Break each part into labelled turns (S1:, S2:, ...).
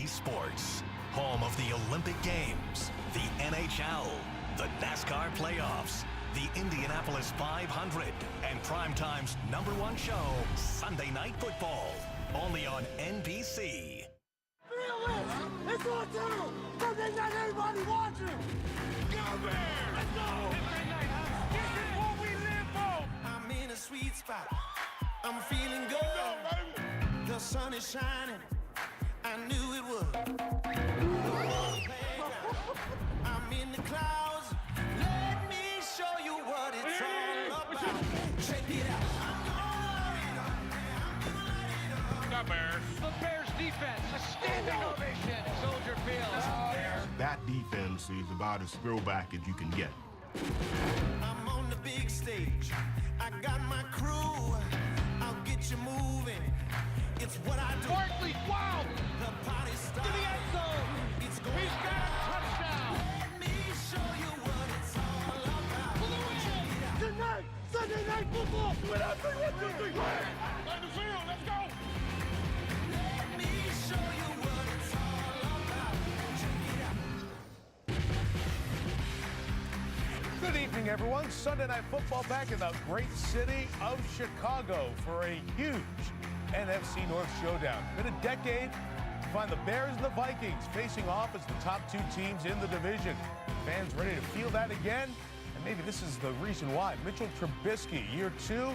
S1: NBC Sports, home of the Olympic Games, the NHL, the NASCAR playoffs, the Indianapolis 500, and Primetime's #1 show, Sunday Night Football, only on NBC.
S2: Feel it! It's on through! Something that everybody watching! Go Bears! Let's go! This is what we live for!
S3: I'm in a sweet spot. I'm feeling good. The sun is shining. I knew it would. I'm in the clouds. Let me show you what it's all about. Check it out.
S2: The Bears. The Bears defense. A standing ovation at Soldier Field.
S4: That defense is about as throwback as you can get.
S3: I'm on the big stage. I got my crew. I'll get you moving. It's what I do.
S2: Barkley, wow!
S3: The party starts.
S2: To the end zone.
S3: It's going
S2: He's got a touchdown.
S3: Let me show you what it's all about.
S2: Tonight, Sunday Night Football. With our 3, 1, 2, 3, on the field, let's go.
S3: Let me show you what it's all about. Check it out.
S5: Good evening, everyone. Sunday Night Football back in the great city of Chicago for a huge NFC North showdown. Been a decade to find the Bears and the Vikings facing off as the top 2 teams in the division. Fans ready to feel that again? And maybe this is the reason why. Mitchell Trubisky, year 2,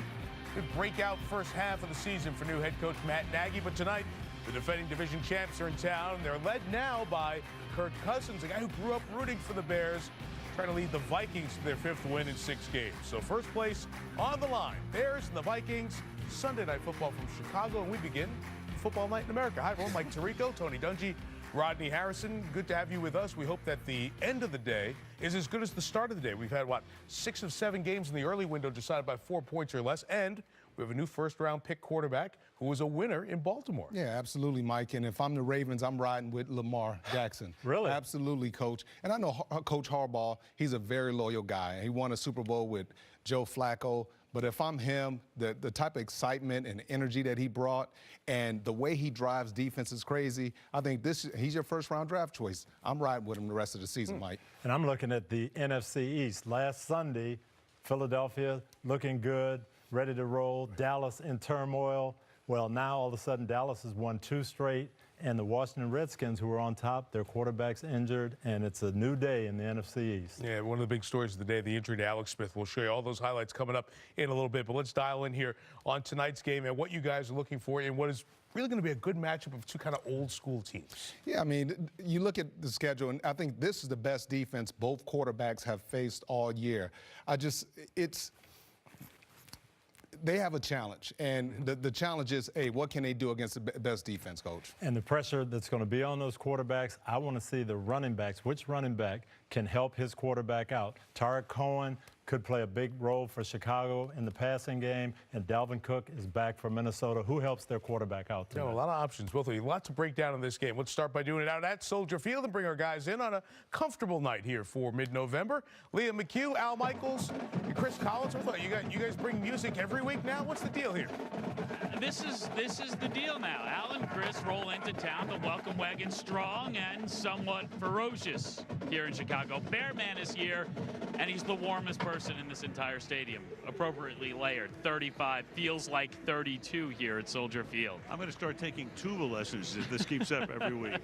S5: good breakout first half of the season for new head coach Matt Nagy. But tonight, the defending division champs are in town. They're led now by Kirk Cousins, a guy who grew up rooting for the Bears, trying to lead the Vikings to their 5th win in 6 games. So first place on the line, Bears and the Vikings, Sunday Night Football from Chicago, and we begin Football Night in America. Hi, everyone. Mike Tirico, Tony Dungy, Rodney Harrison. Good to have you with us. We hope that the end of the day is as good as the start of the day. We've had, 6 of 7 games in the early window decided by 4 points or less, and we have a new first-round pick quarterback who was a winner in Baltimore.
S6: Yeah, absolutely, Mike. And if I'm the Ravens, I'm riding with Lamar Jackson.
S5: Really?
S6: Absolutely, Coach. And I know Coach Harbaugh, he's a very loyal guy. He won a Super Bowl with Joe Flacco. But if I'm him, the type of excitement and energy that he brought and the way he drives defense is crazy. I think he's your first-round draft choice. I'm riding with him the rest of the season, Mike.
S7: And I'm looking at the NFC East. Last Sunday, Philadelphia looking good, ready to roll. Dallas in turmoil. Well, now all of a sudden Dallas has won 2 straight, and the Washington Redskins, who are on top, their quarterback's injured, and it's a new day in the NFC East.
S5: Yeah, one of the big stories of the day, the injury to Alex Smith. We'll show you all those highlights coming up in a little bit, but let's dial in here on tonight's game and what you guys are looking for and what is really going to be a good matchup of 2 kind of old school teams.
S6: Yeah, I mean, you look at the schedule, and I think this is the best defense both quarterbacks have faced all year. They have a challenge, and the challenge is, hey, what can they do against the best defense, Coach?
S7: And the pressure that's going to be on those quarterbacks, I want to see the running backs. Which running back can help his quarterback out? Tariq Cohen could play a big role for Chicago in the passing game, and Dalvin Cook is back for Minnesota. Who helps their quarterback out tonight?
S5: A lot of options, both of you. A lot to break down in this game. Let's start by doing it out at Soldier Field and bring our guys in on a comfortable night here for mid-November. Liam McHugh, Al Michaels, and Chris Collins. I thought you guys bring music every week now. What's the deal here?
S8: This is the deal now. Al and Chris roll into town, the welcome wagon strong and somewhat ferocious here in Chicago. Bearman is here, and he's the warmest person in this entire stadium. Appropriately layered. 35 feels like 32 here at Soldier Field.
S9: I'm going to start taking tuba lessons if this keeps up every week.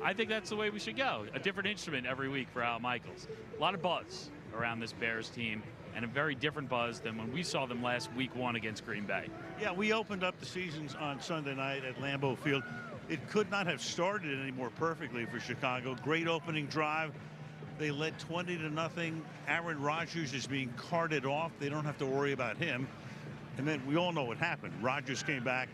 S8: I think that's the way we should go. A different instrument every week for Al Michaels. A lot of buzz around this Bears team, and a very different buzz than when we saw them last week 1 against Green Bay.
S9: Yeah, we opened up the seasons on Sunday night at Lambeau Field. It could not have started any more perfectly for Chicago. Great opening drive. They led 20-0. Aaron Rodgers is being carted off. They don't have to worry about him. And then we all know what happened. Rodgers came back,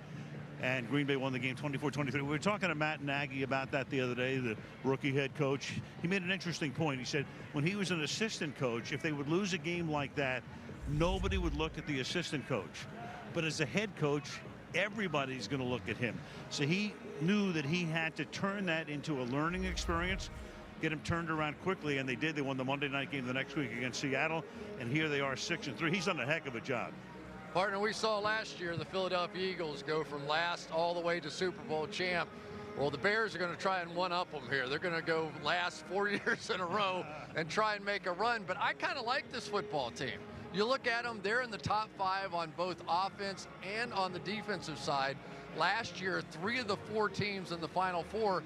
S9: and Green Bay won the game 24-23. We were talking to Matt Nagy about that the other day, the rookie head coach. He made an interesting point. He said when he was an assistant coach, if they would lose a game like that, nobody would look at the assistant coach. But as a head coach, everybody's going to look at him. So he knew that he had to turn that into a learning experience, get him turned around quickly, and they did. They won the Monday night game the next week against Seattle, and here they are 6-3. He's done a heck of a job.
S10: Partner, we saw last year the Philadelphia Eagles go from last all the way to Super Bowl champ. Well, the Bears are going to try and one-up them here. They're going to go last 4 years in a row and try and make a run. But I kind of like this football team. You look at them, they're in the top 5 on both offense and on the defensive side. Last year, 3 of the 4 teams in the Final Four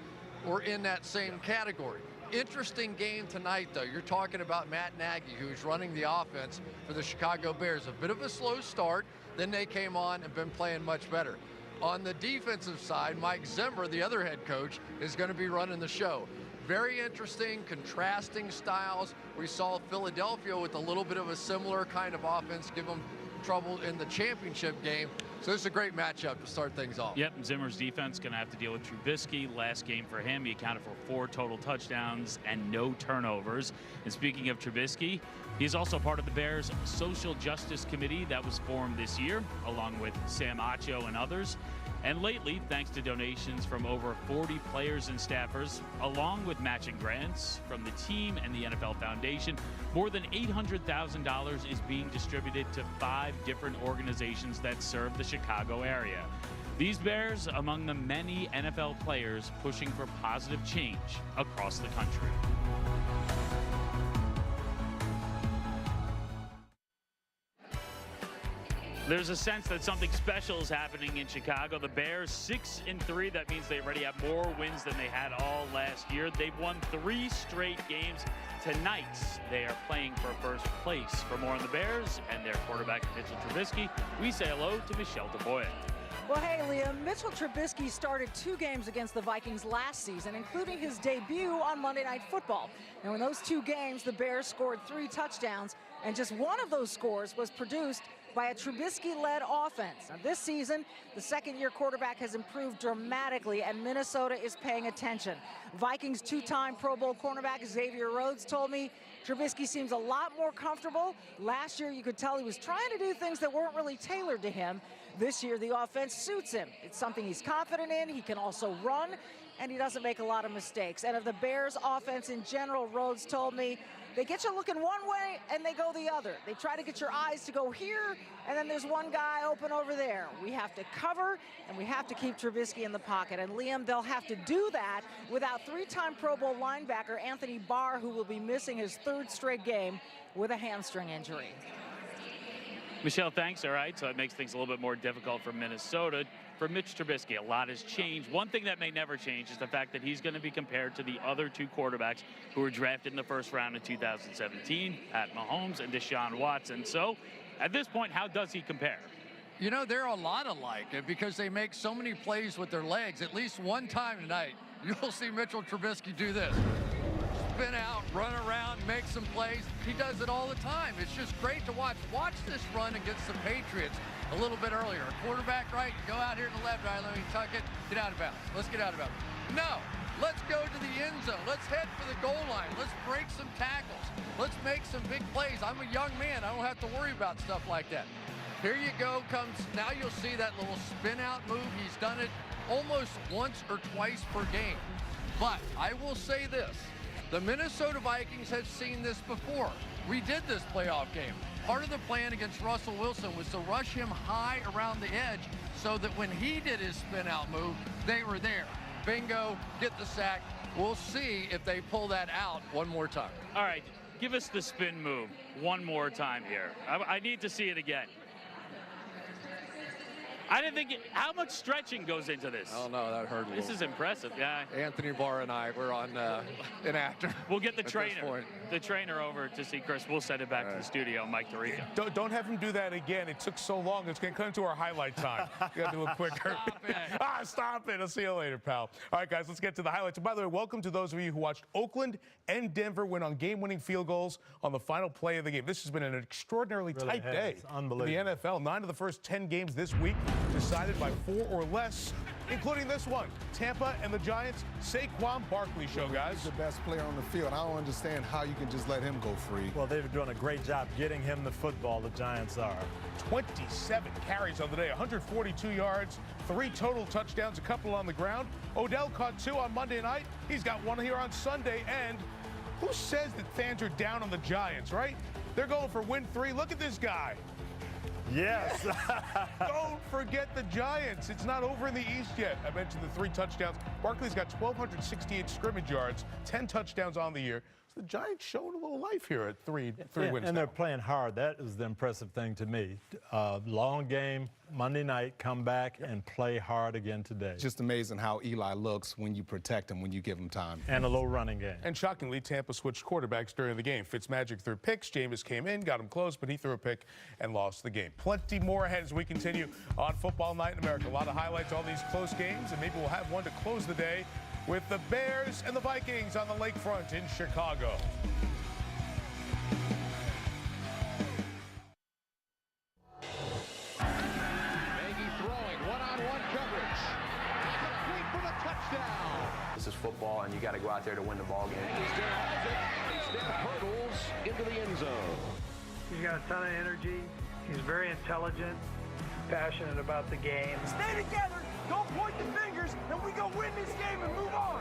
S10: were in that same category. Interesting game tonight, though. You're talking about Matt Nagy, who's running the offense for the Chicago Bears. A bit of a slow start. Then they came on and been playing much better. On the defensive side, Mike Zimmer, the other head coach, is going to be running the show. Very interesting, contrasting styles. We saw Philadelphia with a little bit of a similar kind of offense give them trouble in the championship game. So this is a great matchup to start things off.
S8: Yep, Zimmer's defense going to have to deal with Trubisky. Last game for him, he accounted for 4 total touchdowns and no turnovers. And speaking of Trubisky, he's also part of the Bears' Social Justice Committee that was formed this year, along with Sam Acho and others. And lately, thanks to donations from over 40 players and staffers, along with matching grants from the team and the NFL Foundation, more than $800,000 is being distributed to 5 different organizations that serve the Chicago area. These Bears among the many NFL players pushing for positive change across the country. There's a sense that something special is happening in Chicago. The Bears 6-3. That means they already have more wins than they had all last year. They've won 3 straight games. Tonight, they are playing for first place. For more on the Bears and their quarterback, Mitchell Trubisky, we say hello to Michelle DeBoyer.
S11: Well, hey, Liam, Mitchell Trubisky started 2 games against the Vikings last season, including his debut on Monday Night Football. And in those 2 games, the Bears scored 3 touchdowns, and just one of those scores was produced by a Trubisky-led offense. Now, this season, the second-year quarterback has improved dramatically, and Minnesota is paying attention. Vikings 2-time Pro Bowl cornerback Xavier Rhodes told me Trubisky seems a lot more comfortable. Last year, you could tell he was trying to do things that weren't really tailored to him. This year, the offense suits him. It's something he's confident in. He can also run, and he doesn't make a lot of mistakes. And of the Bears' offense in general, Rhodes told me, they get you looking one way and they go the other. They try to get your eyes to go here, and then there's one guy open over there. We have to cover, and we have to keep Trubisky in the pocket. And Liam, they'll have to do that without 3-time Pro Bowl linebacker Anthony Barr, who will be missing his 3rd straight game with a hamstring injury.
S8: Michelle, thanks. All right, so it makes things a little bit more difficult for Minnesota. For Mitch Trubisky, a lot has changed. One thing that may never change is the fact that he's going to be compared to the other 2 quarterbacks who were drafted in the 1st round in 2017, Pat Mahomes and Deshaun Watson. So, at this point, how does he compare?
S10: You know, they're a lot alike because they make so many plays with their legs. At least one time tonight, you'll see Mitchell Trubisky do this. Spin out, run around, make some plays. He does it all the time. It's just great to watch. Watch this run against the Patriots a little bit earlier. Quarterback right, go out here to the left, right, let me tuck it, get out of bounds. Let's get out of bounds. No, let's go to the end zone. Let's head for the goal line. Let's break some tackles. Let's make some big plays. I'm a young man. I don't have to worry about stuff like that. Here you go, now you'll see that little spin out move. He's done it almost once or twice per game. But I will say this. The Minnesota Vikings have seen this before. We did this playoff game. Part of the plan against Russell Wilson was to rush him high around the edge so that when he did his spin-out move, they were there. Bingo, get the sack. We'll see if they pull that out one more time.
S8: All right, give us the spin move one more time here. I need to see it again. I didn't think how much stretching goes into this?
S10: Oh, no, that hurt a little.
S8: This is impressive, yeah.
S10: Anthony Barr and I, we're on an actor.
S8: We'll get the trainer over to see Chris. We'll send it back to the studio, Mike Tirico.
S5: Don't have him do that again. It took so long. It's going to come to our highlight time. You got to do it quicker. Stop it. I'll see you later, pal. All right, guys, let's get to the highlights. And by the way, welcome to those of you who watched Oakland and Denver win on game-winning field goals on the final play of the game. This has been an extraordinarily tight day in the NFL. 9 of the first 10 games this week decided by 4 or less, including this one. Tampa and the Giants, Saquon Barkley show, guys.
S6: He's the best player on the field. I don't understand how you can just let him go free.
S7: Well, they've been doing a great job getting him the football, the Giants are.
S5: 27 carries on the day, 142 yards, 3 total touchdowns, a couple on the ground. Odell caught 2 on Monday night. He's got 1 here on Sunday. And who says that fans are down on the Giants, right? They're going for win 3. Look at this guy.
S7: Yes.
S5: Don't forget the Giants. It's not over in the East yet. I mentioned the 3 touchdowns. Barkley's got 1,268 scrimmage yards, 10 touchdowns on the year. So the Giants showed a little life here at three wins.
S7: And they're playing hard. That is the impressive thing to me. Long game, Monday night, come back and play hard again today.
S6: Just amazing how Eli looks when you protect him, when you give him time.
S7: And a little running game.
S5: And shockingly, Tampa switched quarterbacks during the game. Fitzmagic threw picks. Jameis came in, got him close, but he threw a pick and lost the game. Plenty more ahead as we continue on Football Night in America. A lot of highlights, all these close games, and maybe we'll have one to close the day with the Bears and the Vikings on the lakefront in Chicago.
S12: This is football, and you got to go out there to win the ball game.
S13: Instead hurdles into the end zone.
S14: He's got a ton of energy. He's very intelligent, passionate about the game.
S2: Stay together, don't point the fingers, and we go win this game and move on.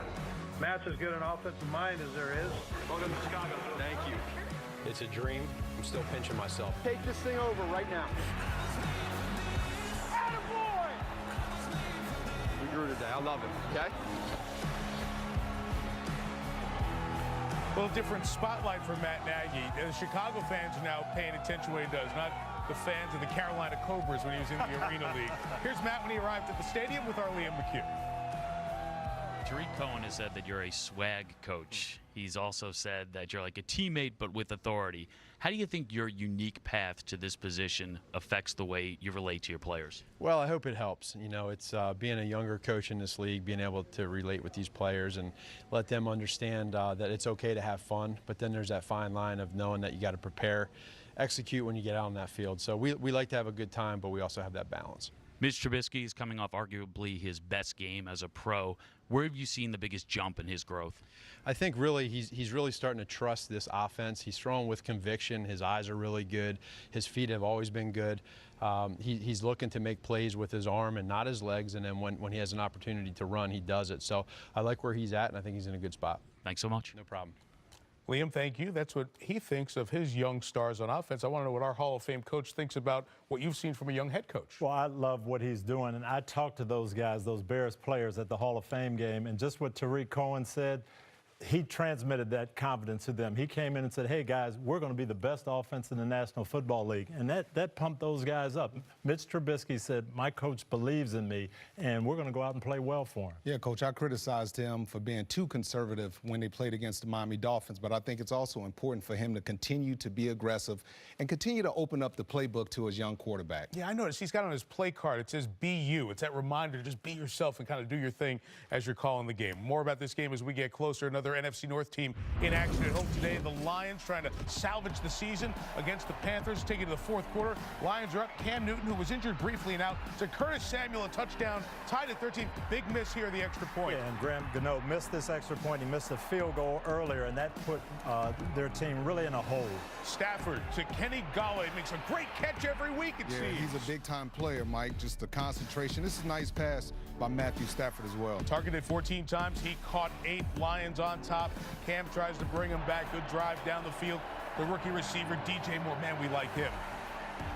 S14: Matt's as good an offensive mind as there is.
S13: Welcome to Chicago. Thank you.
S12: It's a dream. I'm still pinching myself.
S13: Take this thing over right now.
S2: Attaboy!
S12: We grew today. I love it, okay?
S5: A little different spotlight for Matt Nagy. The Chicago fans are now paying attention to what he does, not the fans of the Carolina Cobras when he was in the Arena League. Here's Matt when he arrived at the stadium with our Liam McHugh.
S8: Tariq Cohen has said that you're a swag coach. He's also said that you're like a teammate but with authority. How do you think your unique path to this position affects the way you relate to your players?
S15: Well, I hope it helps. You know, it's being a younger coach in this league, being able to relate with these players and let them understand that it's okay to have fun, but then there's that fine line of knowing that you got to prepare, execute when you get out on that field. So we like to have a good time, but we also have that balance.
S8: Mitch Trubisky is coming off arguably his best game as a pro. Where have you seen the biggest jump in his growth?
S15: I think really he's really starting to trust this offense. He's throwing with conviction. His eyes are really good. His feet have always been good. He's looking to make plays with his arm and not his legs, and then when he has an opportunity to run, he does it. So I like where he's at, and I think he's in a good spot.
S8: Thanks so much.
S15: No problem.
S5: Liam, thank you. That's what he thinks of his young stars on offense. I want to know what our Hall of Fame coach thinks about what you've seen from a young head coach.
S7: Well, I love what he's doing, and I talked to those guys, those Bears players at the Hall of Fame game, and just what Tariq Cohen said, he transmitted that confidence to them. He came in and said, hey, guys, we're going to be the best offense in the National Football League. And that pumped those guys up. Mitch Trubisky said, my coach believes in me, and we're going to go out and play well for him.
S6: Yeah, Coach, I criticized him for being too conservative when they played against the Miami Dolphins, but I think it's also important for him to continue to be aggressive and continue to open up the playbook to his young quarterback.
S5: Yeah, I noticed he's got on his play card, it says be you. It's that reminder to just be yourself and kind of do your thing as you're calling the game. More about this game as we get closer. Another NFC North team in action at home today. The Lions trying to salvage the season against the Panthers, taking to the fourth quarter. Lions are up. Cam Newton, who was injured briefly, and out to Curtis Samuel, a touchdown, tied at 13. Big miss here, the extra point.
S7: Yeah, and Graham Gano missed this extra point. He missed a field goal earlier, and that put their team really in a hole.
S5: Stafford to Kenny Galladay, makes a great catch every week, it seems.
S6: He's a big-time player, Mike. Just the concentration. This is a nice pass by Matthew Stafford as well.
S5: Targeted 14 times. He caught 8. Lions on top. Cam tries to bring him back. Good drive down the field. The rookie receiver, DJ Moore. Man, we like him.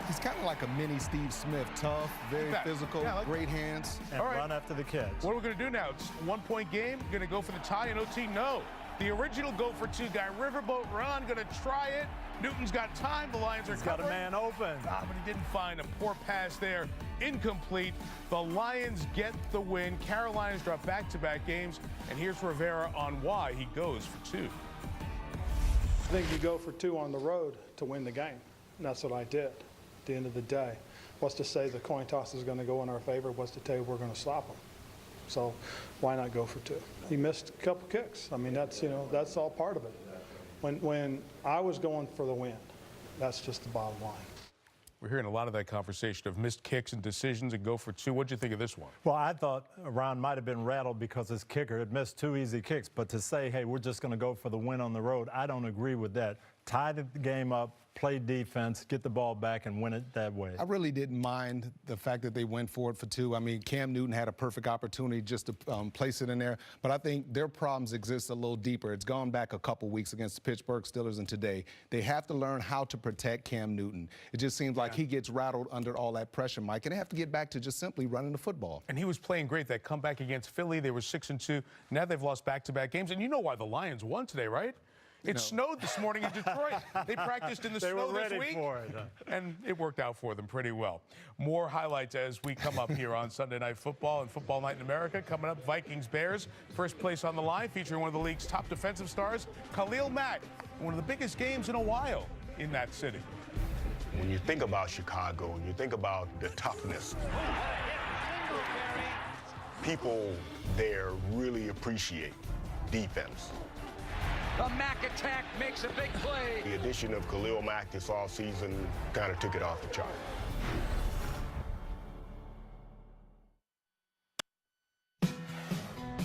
S6: He's kind of like a mini Steve Smith. Tough, very physical, great hands.
S7: And run after the catch.
S5: What are we going to do now? It's a one-point game. Going to go for the tie in OT? No. The original go-for-2 guy, Riverboat Ron, going to try it. Newton's got time. The Lions are covering.
S7: Got a man open.
S5: But he didn't find a poor pass there. Incomplete. The Lions get the win. Carolinas drop back-to-back games. And here's Rivera on why he goes for 2.
S14: I think you go for 2 on the road to win the game. And that's what I did at the end of the day. What's to say the coin toss is going to go in our favor? What's to tell you we're going to stop them? So why not go for 2? He missed a couple kicks. I mean, that's all part of it. When I was going for the win, that's just the bottom line.
S5: We're hearing a lot of that conversation of missed kicks and decisions and go for 2. What'd you think of this one?
S7: Well, I thought Ron might have been rattled because his kicker had missed 2 easy kicks, but to say, hey, we're just going to go for the win on the road, I don't agree with that. tie the game up, play defense, get the ball back, and win it that way.
S6: I really didn't mind the fact that they went for it for 2. I mean, Cam Newton had a perfect opportunity just to place it in there. But I think their problems exist a little deeper. It's gone back a couple weeks against the Pittsburgh Steelers and today. They have to learn how to protect Cam Newton. It just seems like he gets rattled under all that pressure, Mike, and they have to get back to just simply running the football.
S5: And he was playing great. That comeback against Philly, they were 6-2. Now they've lost back-to-back games. And you know why the Lions won today, right? It snowed this morning in Detroit. They practiced in the snow this week, and it worked out for them pretty well. More highlights as we come up here on Sunday Night Football and Football Night in America. Coming up, Vikings-Bears, first place on the line, featuring one of the league's top defensive stars, Khalil Mack. One of the biggest games in a while in that city.
S4: When you think about Chicago, and you think about the toughness, people there really appreciate defense.
S13: The Mack attack makes a big play.
S4: The addition of Khalil Mack this offseason kind of took it off the chart.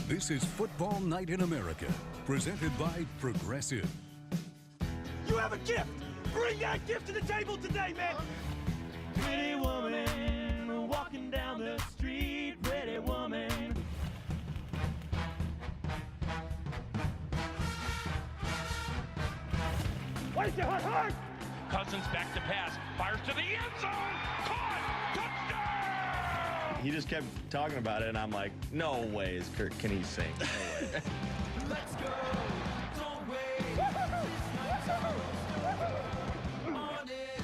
S16: This is Football Night in America, presented by Progressive.
S2: You have a gift. Bring that gift to the table today, man. Pretty woman walking down the street. Pretty woman. Where's your heart?
S17: Cousins back to pass, fires to the end zone, caught, touchdown!
S18: He just kept talking about it, and I'm like, no way is Kirk can he sing? No way.
S2: Let's go. Don't wait. On it.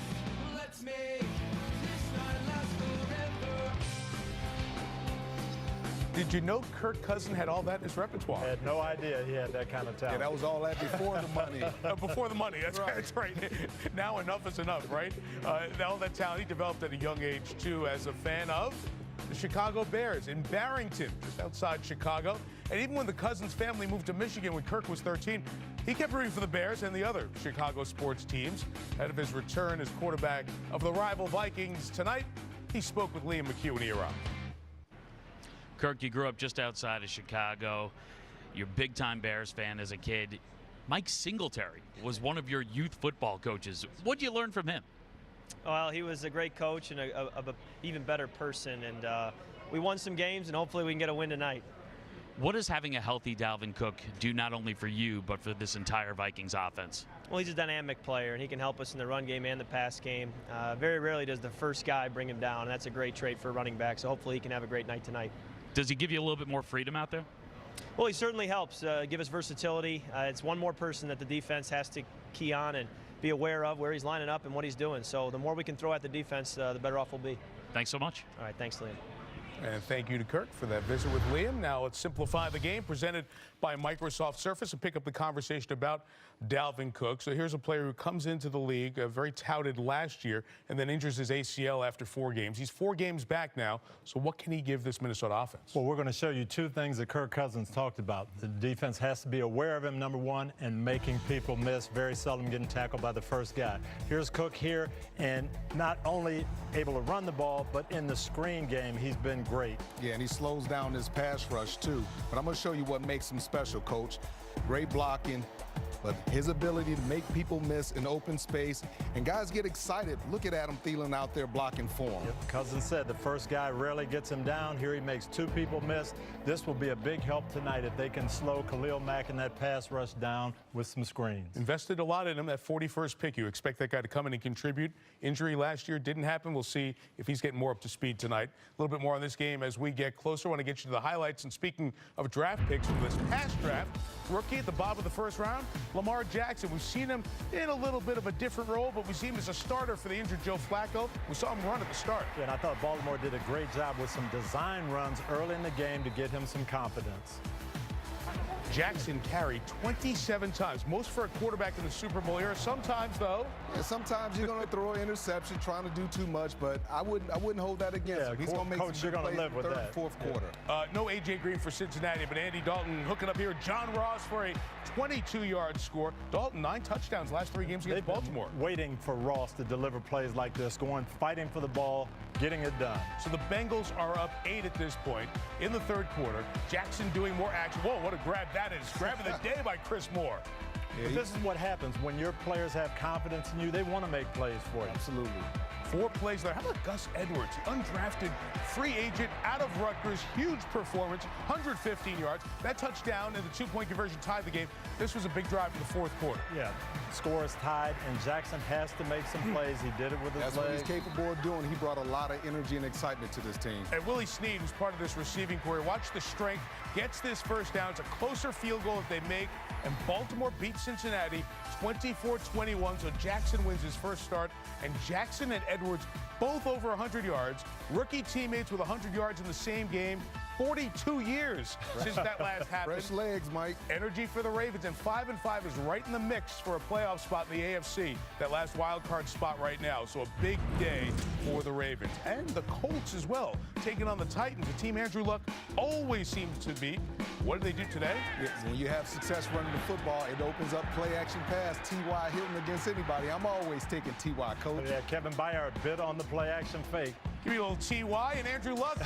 S2: Let's make this night last forever.
S5: Did you know Kirk Cousins had all that in his repertoire?
S7: I had no idea he had that kind of talent.
S6: Yeah, that was all that before the money.
S5: Before the money, that's right. Now enough is enough, right? All that talent he developed at a young age, too, as a fan of the Chicago Bears in Barrington, just outside Chicago. And even when the Cousins family moved to Michigan when Kirk was 13, he kept rooting for the Bears and the other Chicago sports teams. Ahead of his return as quarterback of the rival Vikings tonight, he spoke with Liam McHugh when he arrived.
S8: Kirk, you grew up just outside of Chicago. You're a big-time Bears fan as a kid. Mike Singletary was one of your youth football coaches. What did you learn from him?
S19: Well, he was a great coach and an even better person. And we won some games, and hopefully we can get a win tonight.
S8: What does having a healthy Dalvin Cook do not only for you, but for this entire Vikings offense?
S19: Well, he's a dynamic player, and he can help us in the run game and the pass game. Very rarely does the first guy bring him down, and that's a great trait for a running back. So hopefully he can have a great night tonight.
S8: Does he give you a little bit more freedom out there?
S19: Well, he certainly helps give us versatility. It's one more person that the defense has to key on and be aware of where he's lining up and what he's doing. So the more we can throw at the defense, the better off we'll be.
S8: Thanks so much.
S19: All right, thanks, Liam.
S5: And thank you to Kirk for that visit with Liam. Now let's simplify the game, presented by Microsoft Surface, and pick up the conversation about Dalvin Cook. So here's a player who comes into the league, very touted last year, and then injures his ACL after 4 games. He's 4 games back now, so what can he give this Minnesota offense?
S7: Well, we're going to show you 2 things that Kirk Cousins talked about. The defense has to be aware of him, number 1, and making people miss, very seldom getting tackled by the first guy. Here's Cook here, and not only able to run the ball, but in the screen game, he's been great.
S6: Yeah, and he slows down his pass rush, too. But I'm going to show you what makes him special, Coach. Great blocking, but his ability to make people miss in open space, and guys get excited. Look at Adam Thielen out there blocking for him.
S7: Yep. Cousins said the first guy rarely gets him down. Here he makes 2 people miss. This will be a big help tonight if they can slow Khalil Mack and that pass rush down with some screens.
S5: Invested a lot in him, that 41st pick. You expect that guy to come in and contribute. Injury last year didn't happen. We'll see if he's getting more up to speed tonight. A little bit more on this game as we get closer. I want to get you to the highlights. And speaking of draft picks from this past draft, rookie at the bottom of the first round, Lamar Jackson. We've seen him in a little bit of a different role, but we see him as a starter for the injured Joe Flacco. We saw him run at the start.
S7: Yeah, and I thought Baltimore did a great job with some design runs early in the game to get him some confidence.
S5: Jackson carried 27 times, most for a quarterback in the Super Bowl era. Sometimes, though,
S6: sometimes you're going to throw an interception, trying to do too much, but I wouldn't hold that against him. He's going to make some good plays in the third and fourth quarter.
S5: No A.J. Green for Cincinnati, but Andy Dalton hooking up here. John Ross for a 22-yard score. Dalton, 9 touchdowns last 3 games against Baltimore.
S7: Waiting for Ross to deliver plays like this, fighting for the ball, getting it done.
S5: So the Bengals are up 8 at this point in the third quarter. Jackson doing more action. Whoa, what a grab that is. Grab of the day by Chris Moore.
S7: But this is what happens when your players have confidence in you. They want to make plays for you.
S6: Absolutely.
S5: 4 plays there. How about Gus Edwards, undrafted free agent out of Rutgers? Huge performance, 115 yards. That touchdown and the 2-point conversion tied the game. This was a big drive in the 4th quarter.
S7: Yeah, score is tied, and Jackson has to make some plays. He did it with his legs.
S6: That's what he's capable of doing. He brought a lot of energy and excitement to this team.
S5: And Willie Snead, who's part of this receiving corps, watch the strength, gets this first down. It's a closer field goal if they make, and Baltimore beats Cincinnati 24-21, so Jackson wins his first start. And Jackson and Edwards both over 100 yards. Rookie teammates with 100 yards in the same game. 42 years since that last happened.
S6: Fresh legs, Mike.
S5: Energy for the Ravens, and 5-5 is right in the mix for a playoff spot in the AFC. That last wild card spot right now. So a big day for the Ravens. And the Colts as well, taking on the Titans, a team Andrew Luck always seems to beat. What did they do today?
S6: Yes, when you have success running the football, it opens up play-action pass. T.Y. Hilton against anybody. I'm always taking T.Y., coach.
S7: Yeah, Kevin Byard bit on the play-action fake.
S5: Give me a little T.Y. and Andrew Luck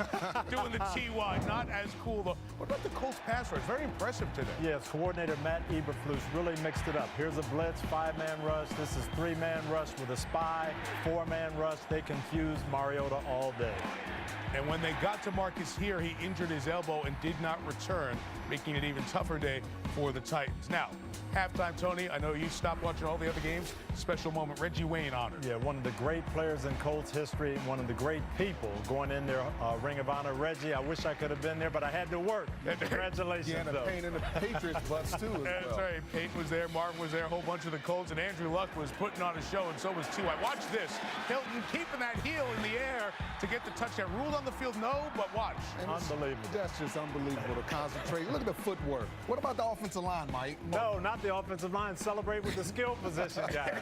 S5: doing the T.Y. Not as cool, though. What about the Colts pass rush? Very impressive today.
S7: Yes, coordinator Matt Eberflus really mixed it up. Here's a blitz, 5-man rush. This is 3-man rush with a spy, 4-man rush. They confused Mariota all day.
S5: And when they got to Marcus here, he injured his elbow and did not return, making it an even tougher day for the Titans. Now, halftime, Tony, I know you stopped watching all the other games. Special moment, Reggie Wayne honored.
S7: Yeah, one of the great players in Colts history, one of the great people going in their Ring of Honor. Reggie, I wish I could have been there, but I had to work. Congratulations,
S6: yeah, and
S7: though.
S6: Payne and the Patriots butts, too, as
S5: That's
S6: well.
S5: right. Peyton was there, Martin was there, a whole bunch of the Colts, and Andrew Luck was putting on a show, and so was T.Y. Watch this. Hilton keeping that heel in the air to get the touchdown. Ruled on the field, no, but watch.
S6: And
S7: unbelievable.
S6: That's just unbelievable to concentrate. Look at the footwork. What about the offensive line, Mike?
S7: No, not the offensive line. Celebrate with the skill position guy.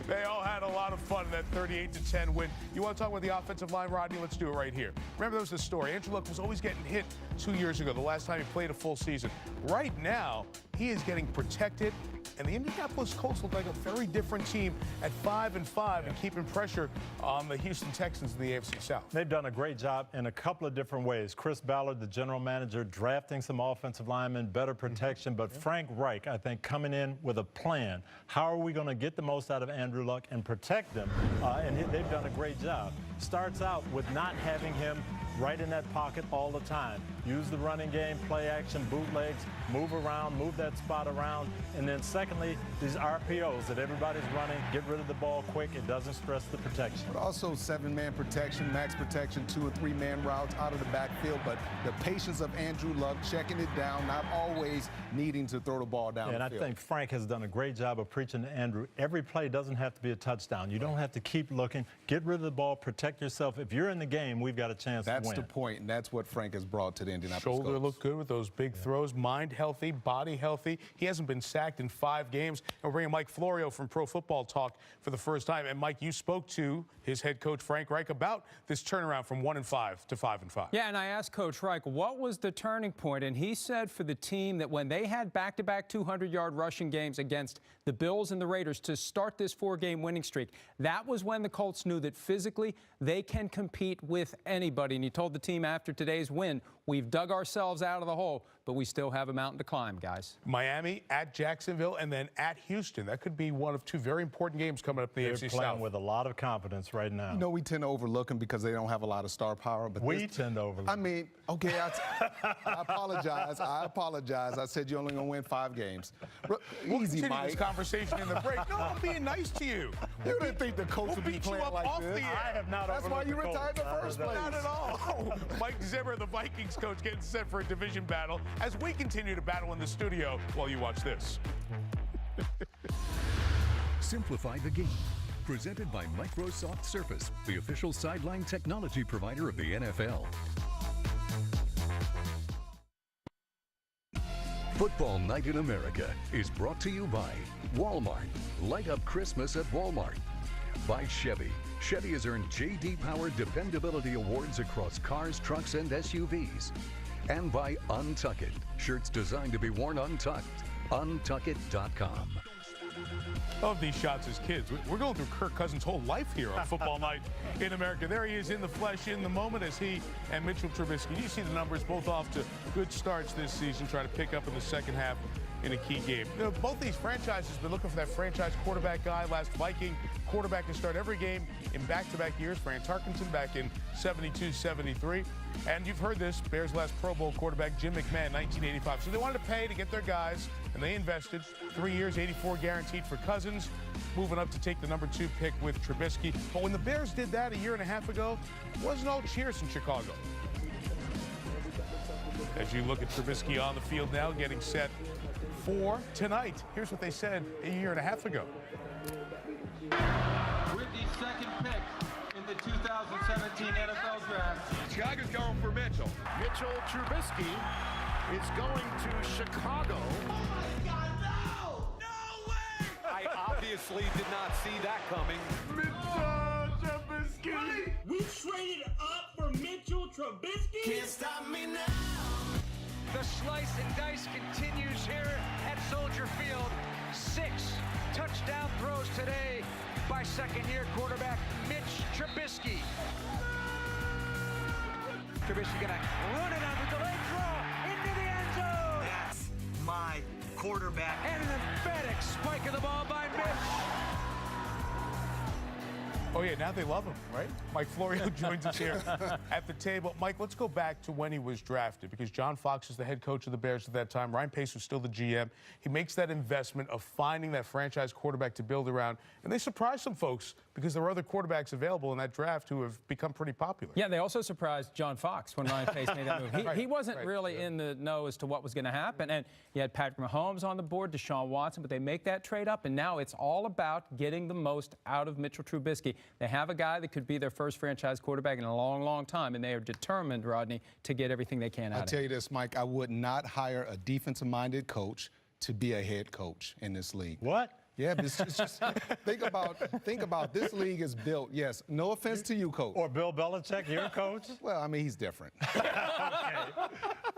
S5: They all had a lot of fun in that 38-10 win. You want to talk about the offensive line, Rodney? Let's do it right here. Remember, there was the story. Andrew Luck was always getting hit 2 years ago, the last time he played a full season. Right now, he is getting protected, and the Indianapolis Colts look like a very different team at 5-5 and keeping pressure on the Houston Texans in the AFC South.
S7: They've done a great job in a couple of different ways. Chris Ballard, the general manager, drafting some offensive linemen, better protection, but Frank Reich, I think, coming in with a plan. How are we going to get the most out of Andrew Luck and protect him? And they've done a great job. Starts out with not having him right in that pocket all the time. Use the running game, play action, bootlegs, move around, move that spot around. And then secondly, these RPOs that everybody's running, get rid of the ball quick. It doesn't stress the protection.
S6: But also 7-man protection, max protection, 2 or 3-man routes out of the backfield. But the patience of Andrew Luck, checking it down, not always needing to throw the ball down
S7: and
S6: the
S7: I
S6: field.
S7: think Frank has done a great job of preaching to Andrew. Every play doesn't have to be a touchdown. You don't have to keep looking. Get rid of the ball, protect yourself. If you're in the game, we've got a chance to win.
S6: That's the point, and that's what Frank has brought to the Indianapolis
S5: Shoulder
S6: Colts.
S5: looked good with those big throws. Mind healthy, body healthy. He hasn't been sacked in 5 games. And we're bringing Mike Florio from Pro Football Talk for the first time. And Mike, you spoke to his head coach Frank Reich about this turnaround from 1-5 to 5-5.
S20: Yeah, and I asked Coach Reich what was the turning point, and he said for the team that when they had back-to-back 200-yard rushing games against the Bills and the Raiders to start this 4-game winning streak, that was when the Colts knew that physically they can compete with anybody. And he told the team after today's win, we've dug ourselves out of the hole, but we still have a mountain to climb, guys.
S5: Miami at Jacksonville and then at Houston. That could be one of 2 very important games coming up in the AFC South.
S7: They're playing with a lot of confidence right now.
S6: You know, we tend to overlook them because they don't have a lot of star power. But
S7: we tend to overlook.
S6: I mean, okay, I apologize. I apologize. I said you're only going to win 5 games.
S5: We'll
S6: Easy,
S5: continue
S6: Mike.
S5: this conversation in the break. No, I'm being nice to you.
S6: You didn't think the coach would be playing like this.
S7: I have not.
S6: That's why you retired in the first place.
S5: Not at all. Mike Zimmer, the Vikings coach, getting set for a division battle as we continue to battle in the studio while you watch this.
S16: Simplify the game. Presented by Microsoft Surface, the official sideline technology provider of the NFL. Football Night in America is brought to you by Walmart. Light up Christmas at Walmart. By Chevy. Chevy has earned J.D. Power Dependability Awards across cars, trucks, and SUVs. And by Untuck It. Shirts designed to be worn untucked. Untuckit.com.
S5: Of these shots as kids. We're going through Kirk Cousins' whole life here on Football Night in America. There he is in the flesh, in the moment, as he and Mitchell Trubisky. You see the numbers both off to good starts this season, trying to pick up in the second half. in a key game. You know, both these franchises have been looking for that franchise quarterback guy. Last Viking quarterback to start every game in back-to-back years, Fran Tarkenton back in 72-73. And you've heard this, Bears' last Pro Bowl quarterback, Jim McMahon, 1985. So they wanted to pay to get their guys, and they invested. 3 years, 84 guaranteed for Cousins, moving up to take the number 2 pick with Trubisky. But when the Bears did that a year and a half ago, it wasn't all cheers in Chicago. As you look at Trubisky on the field now, getting set for tonight. Here's what they said a year and a half ago.
S21: With the second pick in the 2017 NFL Draft,
S13: Chicago's going for Mitchell. Mitchell Trubisky is going to Chicago.
S2: Oh my God, no! No way!
S13: I obviously did not see that coming.
S2: Mitchell Trubisky! We traded up for Mitchell Trubisky? Can't stop me now!
S22: The slice and dice continues here at Soldier Field. 6 touchdown throws today by second-year quarterback Mitch Trubisky. Trubisky gonna run it on the delayed throw into the end zone.
S2: That's my quarterback.
S22: And an emphatic spike of the ball by Mitch.
S5: Oh, yeah, now they love him, right? Mike Florio joins us here at the table. Mike, let's go back to when he was drafted, because John Fox is the head coach of the Bears at that time. Ryan Pace was still the GM. He makes that investment of finding that franchise quarterback to build around, and they surprised some folks because there were other quarterbacks available in that draft who have become pretty popular.
S20: Yeah, they also surprised John Fox when Ryan Pace made that move. He wasn't really in the know as to what was going to happen, and you had Patrick Mahomes on the board, Deshaun Watson, but they make that trade up, and now it's all about getting the most out of Mitchell Trubisky. They have a guy that could be their first franchise quarterback in a long, long time, and they are determined, Rodney, to get everything they can out of him.
S6: I'll tell you this, Mike, I would not hire a defensive-minded coach to be a head coach in this league.
S7: What?
S6: Yeah, but it's just think about this league is built. Yes, no offense to you, coach.
S7: Or Bill Belichick, your coach?
S6: Well, I mean, he's different.
S7: Okay.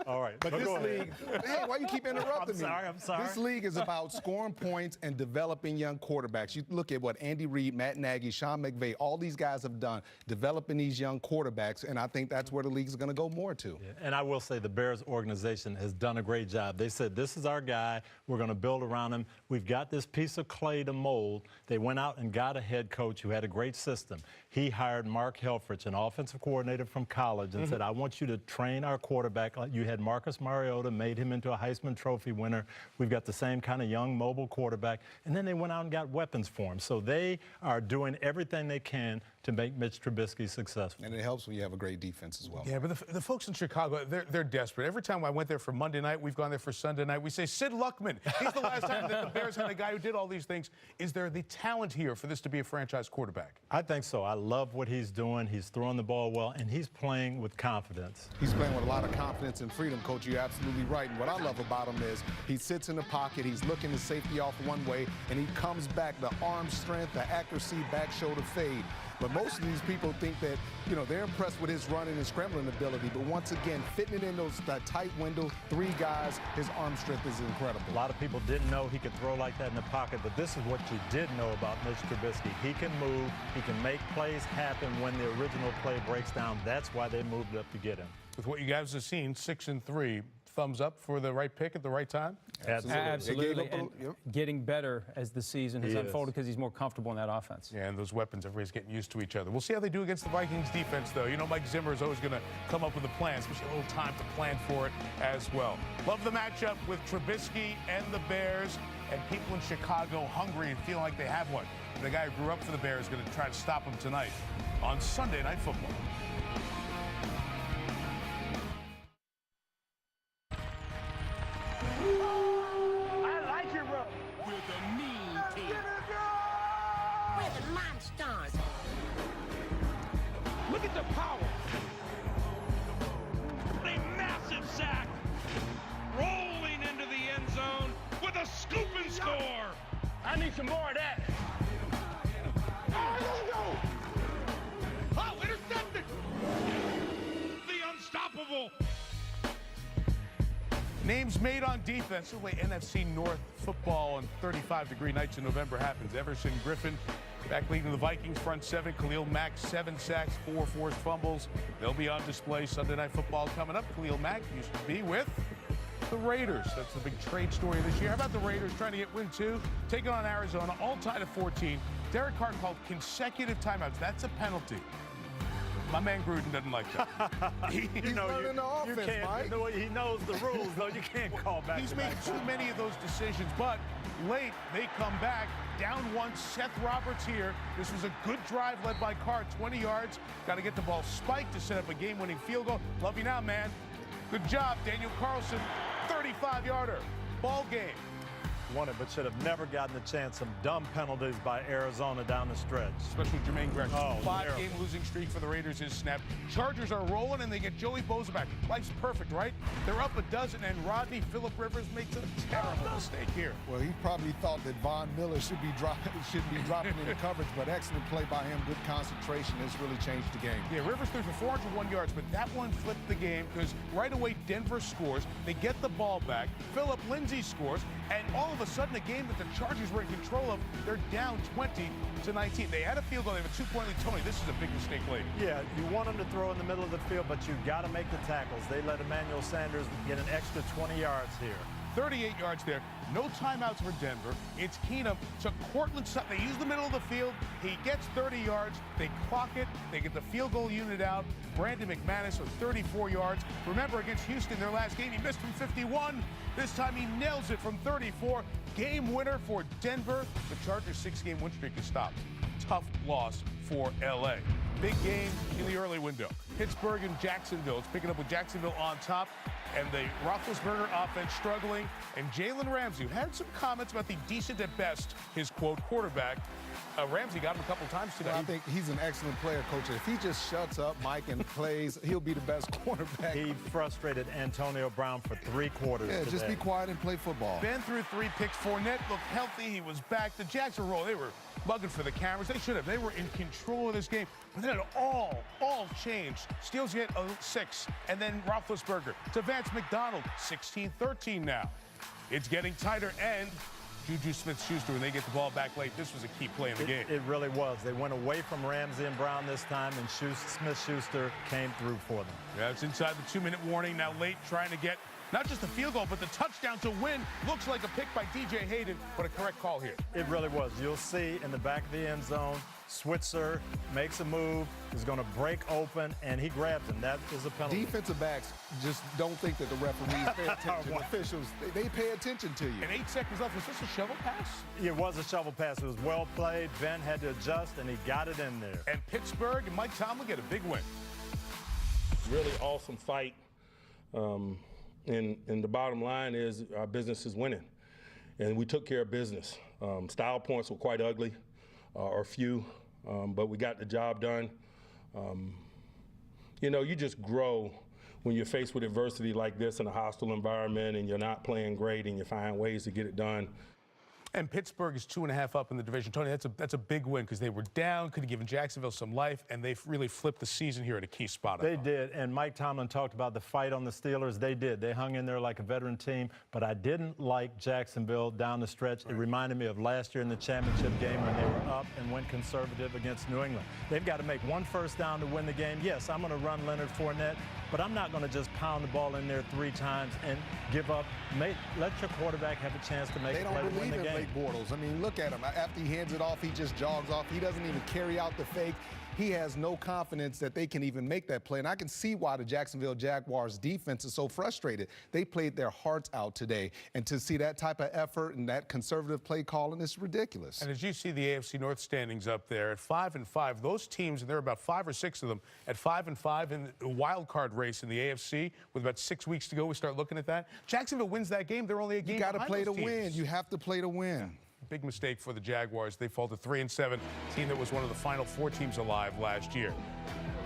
S7: All right.
S6: But this league, hey, why you keep interrupting me?
S7: I'm sorry.
S6: This league is about scoring points and developing young quarterbacks. You look at what Andy Reid, Matt Nagy, Sean McVay, all these guys have done, developing these young quarterbacks, and I think that's where the league is going to go more to.
S7: Yeah. And I will say the Bears organization has done a great job. They said, this is our guy. We're going to build around him. We've got this piece of clay to mold. They went out and got a head coach who had a great system. He hired Mark Helfrich, an offensive coordinator from college, and said, I want you to train our quarterback. You had Marcus Mariota, made him into a Heisman Trophy winner. We've got the same kind of young, mobile quarterback. And then they went out and got weapons for him. So they are doing everything they can to make Mitch Trubisky successful.
S6: And it helps when you have a great defense as well.
S5: Yeah, but the folks in Chicago, they're desperate. Every time I went there for Monday night, we've gone there for Sunday night, we say, Sid Luckman. He's the last time that the Bears had a guy who did all these things. Is there the talent here for this to be a franchise quarterback?
S7: I think so. I love what he's doing. He's throwing the ball well, and he's playing with confidence.
S6: He's playing with a lot of confidence and freedom, Coach. You're absolutely right. And what I love about him is he sits in the pocket, he's looking his safety off one way, and he comes back, the arm strength, the accuracy, back shoulder fade. But most of these people think that, you know, they're impressed with his running and scrambling ability. But once again, fitting it in that tight window, 3 guys, his arm strength is incredible.
S7: A lot of people didn't know he could throw like that in the pocket, but this is what you did know about Mitch Trubisky. He can move, he can make plays happen when the original play breaks down. That's why they moved up to get him.
S5: With what you guys have seen, 6-3, thumbs up for the right pick at the right time?
S20: Absolutely. And getting better as the season has unfolded because he's more comfortable in that offense.
S5: Yeah, and those weapons, everybody's getting used to each other. We'll see how they do against the Vikings defense, though. You know, Mike Zimmer is always going to come up with a plan, especially a little time to plan for it as well. Love the matchup with Trubisky and the Bears, and people in Chicago hungry and feeling like they have one. The guy who grew up for the Bears is going to try to stop him tonight on Sunday Night Football.
S2: I like it, bro. We're the mean team.
S3: We're the monsters.
S17: Look at the power. A massive sack. Rolling into the end zone with a scoop and score.
S2: I need some more of that.
S17: Oh, intercepted. The unstoppable.
S5: Names made on defense. The way NFC North football on 35-degree nights in November happens. Everson Griffin back leading the Vikings front 7. Khalil Mack, 7 sacks, 4 forced fumbles. They'll be on display Sunday Night Football coming up. Khalil Mack used to be with the Raiders. That's the big trade story this year. How about the Raiders trying to get win 2, taking on Arizona, all tied at 14. Derek Carr called consecutive timeouts. That's a penalty. My man Gruden doesn't like that.
S6: He's running the offense, Mike.
S7: He knows the rules, though. You can't call back.
S5: He's made too many of those decisions, but late they come back. Down 1, Seth Roberts here. This was a good drive led by Carr, 20 yards. Got to get the ball spiked to set up a game-winning field goal. Love you now, man. Good job, Daniel Carlson. 35-yarder. Ball game.
S7: Won it, but should have never gotten the chance. Some dumb penalties by Arizona down the stretch.
S5: Especially Jermaine Gresham.
S7: Oh,
S5: 5-game losing streak for the Raiders is snapped. Chargers are rolling, and they get Joey Bosa back. Life's perfect, right? They're up a dozen, and Rodney Phillip Rivers makes a terrible mistake here.
S6: Well, he probably thought that Von Miller should be dropping into coverage, but excellent play by him. Good concentration. This really changed the game.
S5: Yeah, Rivers threw for 401 yards, but that one flipped the game because right away Denver scores. They get the ball back. Philip Lindsay scores, and all of a sudden, a game that the Chargers were in control of, they're down 20-19. They had a field goal. They have a 2-point lead. Tony, this is a big mistake late.
S7: Yeah, you want them to throw in the middle of the field, but you got to make the tackles. They let Emmanuel Sanders get an extra 20 yards here.
S5: 38 yards there. No timeouts for Denver. It's Keenum to Cortland Sutton. They use the middle of the field. He gets 30 yards. They clock it. They get the field goal unit out. Brandon McManus with 34 yards. Remember, against Houston, their last game, he missed from 51. This time he nails it from 34. Game winner for Denver. The Chargers' 6-game win streak is stopped. Tough loss for L.A. Big game in the early window. Pittsburgh and Jacksonville. It's picking up with Jacksonville on top. And the Roethlisberger offense struggling. And Jalen Ramsey had some comments about the decent at best, his quote, quarterback. Ramsey got him a couple times today.
S6: Well, I think he's an excellent player, Coach. If he just shuts up, Mike, and plays, he'll be the best quarterback.
S7: He frustrated Antonio Brown for 3 quarters today.
S6: Just be quiet and play football.
S5: Ben threw 3 picks. Fournette looked healthy. He was back. The Jacksonville, they were bugging for the cameras. They should have. They were in control of this game. But then it all changed. Steals get a 6. And then Roethlisberger to Vance McDonald. 16-13 now. It's getting tighter, and Juju Smith-Schuster, when they get the ball back late, this was a key play in the game.
S7: It really was. They went away from Ramsey and Brown this time, and Smith-Schuster came through for them.
S5: Yeah, it's inside the 2-minute warning. Now late trying to get not just the field goal, but the touchdown to win. Looks like a pick by DJ Hayden, but a correct call here.
S7: It really was. You'll see in the back of the end zone, Switzer makes a move, is going to break open, and he grabs him. That is a penalty.
S6: Defensive backs just don't think that the referees pay attention. Officials, they pay attention to you.
S5: And 8 seconds left. Was this a shovel pass?
S7: It was a shovel pass. It was well played. Ben had to adjust, and he got it in there.
S5: And Pittsburgh and Mike Tomlin get a big win.
S1: Really awesome fight. And the bottom line is our business is winning. And we took care of business. Style points were quite ugly, or few, but we got the job done. You know, you just grow when you're faced with adversity like this in a hostile environment and you're not playing great and you find ways to get it done.
S5: And Pittsburgh is 2.5 up in the division. Tony, that's a big win because they were down, could have given Jacksonville some life, and they've really flipped the season here at a key spot.
S7: They did, and Mike Tomlin talked about the fight on the Steelers. They did. They hung in there like a veteran team, but I didn't like Jacksonville down the stretch. It reminded me of last year in the championship game when they were up and went conservative against New England. They've got to make 1 first down to win the game. Yes, I'm going to run Leonard Fournette, but I'm not going to just pound the ball in there 3 times and give up. Let your quarterback have a chance to make a play to win the game.
S6: Bortles. I mean, look at him. After he hands it off, he just jogs off. He doesn't even carry out the fake. He has no confidence that they can even make that play. And I can see why the Jacksonville Jaguars defense is so frustrated. They played their hearts out today. And to see that type of effort and that conservative play calling is ridiculous.
S5: And as you see the AFC North standings up there at 5-5, those teams, and there are about 5 or 6 of them, at 5-5 in the wild card race in the AFC with about 6 weeks to go, we start looking at that. Jacksonville wins that game. They're only a game behind those teams.
S6: You got to play to win. You have to play to win.
S5: Yeah. Big mistake for the Jaguars. They fall to 3-7, team that was one of the final 4 teams alive last year,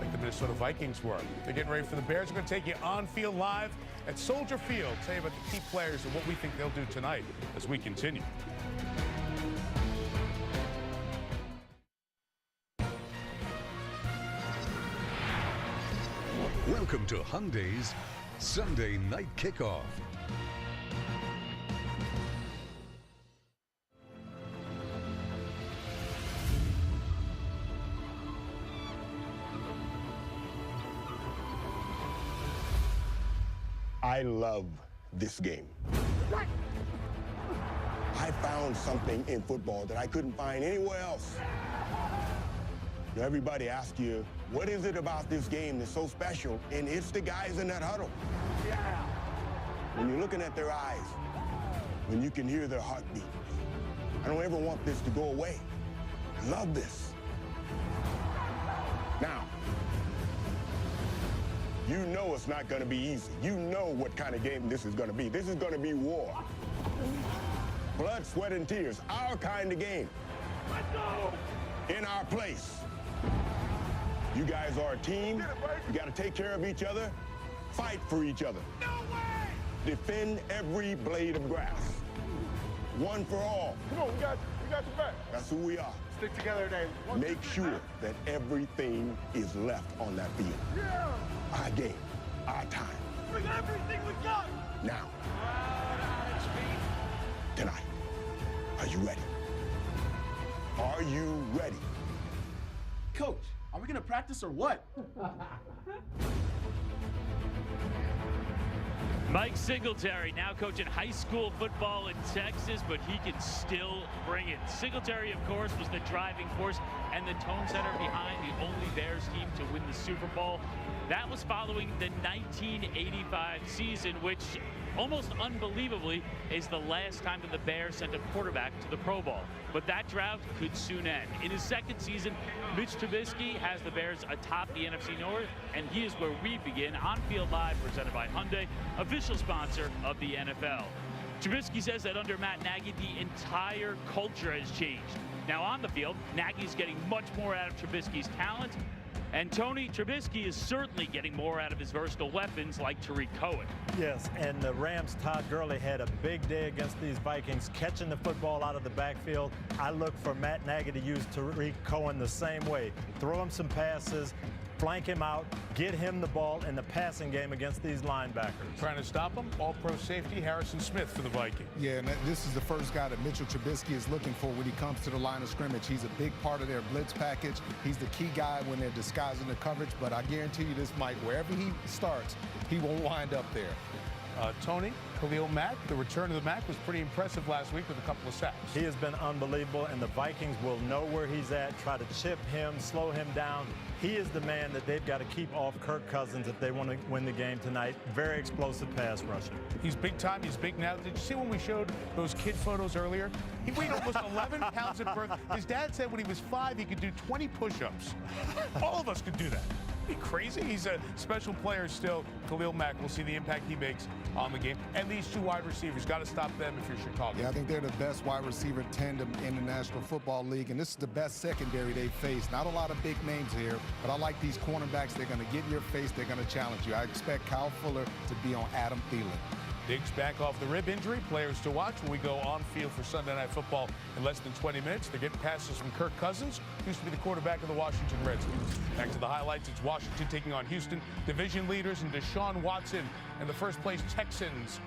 S5: like the Minnesota Vikings were. They're getting ready for the Bears. We're going to take you on field live at Soldier Field. Tell you about the key players and what we think they'll do tonight as we continue.
S16: Welcome to Hyundai's Sunday Night Kickoff.
S4: I love this game. I found something in football that I couldn't find anywhere else. Everybody asks you, what is it about this game that's so special? And it's the guys in that huddle. Yeah. When you're looking at their eyes, when you can hear their heartbeat. I don't ever want this to go away. I love this. Now, you know it's not going to be easy. You know what kind of game this is going to be. This is going to be war. Blood, sweat, and tears. Our kind of game. Let's go! In our place. You guys are a team. You got to take care of each other. Fight for each other. No way! Defend every blade of grass. One for all.
S13: Come on, we got your back.
S4: That's who we are.
S13: Stick together today.
S4: Make sure that everything is left on that field.
S13: Yeah.
S4: Our game, our time.
S2: Bring everything we got.
S4: Now. Tonight. Are you ready? Are you ready?
S9: Coach, are we going to practice or what?
S8: Mike Singletary now coaching high school football in Texas, but he can still bring it. Singletary, of course, was the driving force and the tone setter behind the only Bears team to win the Super Bowl. That was following the 1985 season, which almost unbelievably is the last time that the Bears sent a quarterback to the Pro Bowl. But that drought could soon end. In his second season, Mitch Trubisky has the Bears atop the NFC North, and he is where we begin. On Field Live, presented by Hyundai, official sponsor of the NFL. Trubisky says that under Matt Nagy, the entire culture has changed. Now on the field, Nagy's getting much more out of Trubisky's talent, and Tony, Trubisky is certainly getting more out of his versatile weapons like Tariq Cohen.
S7: Yes, and the Rams' Todd Gurley had a big day against these Vikings, catching the football out of the backfield. I look for Matt Nagy to use Tariq Cohen the same way. Throw him some passes, flank him out, get him the ball in the passing game against these linebackers.
S5: Trying to stop him, all-pro safety Harrison Smith for the Vikings.
S6: Yeah, and this is the first guy that Mitchell Trubisky is looking for when he comes to the line of scrimmage. He's a big part of their blitz package. He's the key guy when they're disguising the coverage, but I guarantee you this, Mike, wherever he starts, he won't wind up there.
S5: Tony, Khalil Mack, the return of the Mack was pretty impressive last week with a couple of sacks.
S7: He has been unbelievable, and the Vikings will know where he's at, try to chip him, slow him down. He is the man that they've got to keep off Kirk Cousins if they want to win the game tonight. Very explosive pass rusher.
S5: He's big time. He's big now. Did you see when we showed those kid photos earlier? He weighed almost 11 pounds at birth. His dad said when he was 5, he could do 20 push-ups. All of us could do that. Be crazy. He's a special player still. Khalil Mack, we'll see the impact he makes on the game. And these two wide receivers, got to stop them if you're Chicago.
S6: Yeah, I think they're the best wide receiver tandem in the National Football League, and this is the best secondary they've faced. Not a lot of big names here, but I like these cornerbacks. They're going to get in your face. They're going to challenge you. I expect Kyle Fuller to be on Adam Thielen.
S5: Diggs back off the rib injury. Players to watch when we go on field for Sunday Night Football in less than 20 minutes. They're getting passes from Kirk Cousins, who used to be the quarterback of the Washington Redskins. Back to the highlights. It's Washington taking on Houston. Division leaders and Deshaun Watson and the first-place Texans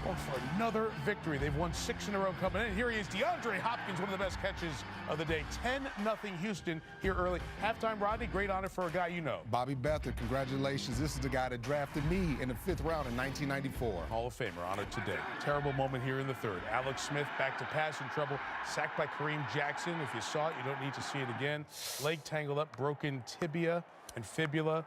S5: going for another victory. They've won 6 in a row coming in. Here he is, DeAndre Hopkins, one of the best catches of the day. 10-0 Houston here early. Halftime, Rodney, great honor for a guy you know.
S6: Bobby Beathard, congratulations. This is the guy that drafted me in the 5th round in 1994.
S5: Hall of Famer honored today. Terrible moment here in the 3rd. Alex Smith back to pass in trouble. Sacked by Kareem Jackson. If you saw it, you don't need to see it again. Leg tangled up, broken tibia and fibula.